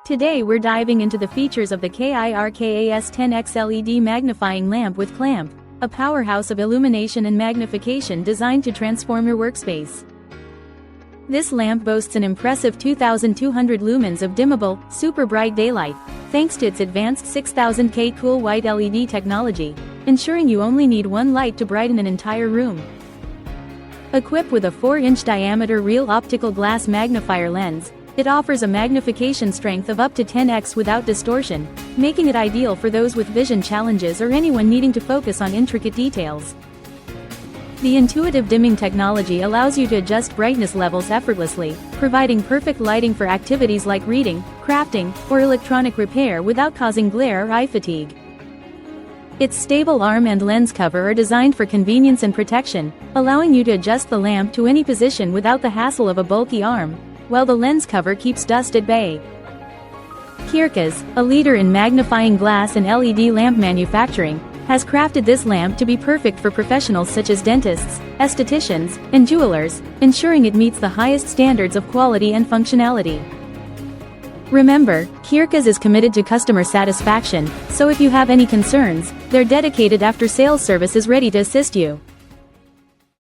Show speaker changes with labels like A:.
A: Today we're diving into the features of the KIRKAS 10X LED Magnifying Lamp with Clamp, a powerhouse of illumination and magnification designed to transform your workspace. This lamp boasts an impressive 2,200 lumens of dimmable, super bright daylight, thanks to its advanced 6000K cool white LED technology, ensuring you only need one light to brighten an entire room. Equipped with a 4-inch diameter real optical glass magnifier lens, it offers a magnification strength of up to 10x without distortion, making it ideal for those with vision challenges or anyone needing to focus on intricate details. The intuitive dimming technology allows you to adjust brightness levels effortlessly, providing perfect lighting for activities like reading, crafting, or electronic repair without causing glare or eye fatigue. Its stable arm and lens cover are designed for convenience and protection, allowing you to adjust the lamp to any position without the hassle of a bulky arm, while the lens cover keeps dust at bay. KIRKAS, a leader in magnifying glass and LED lamp manufacturing, has crafted this lamp to be perfect for professionals such as dentists, estheticians, and jewelers, ensuring it meets the highest standards of quality and functionality. Remember, KIRKAS is committed to customer satisfaction, so if you have any concerns, their dedicated after-sales service is ready to assist you.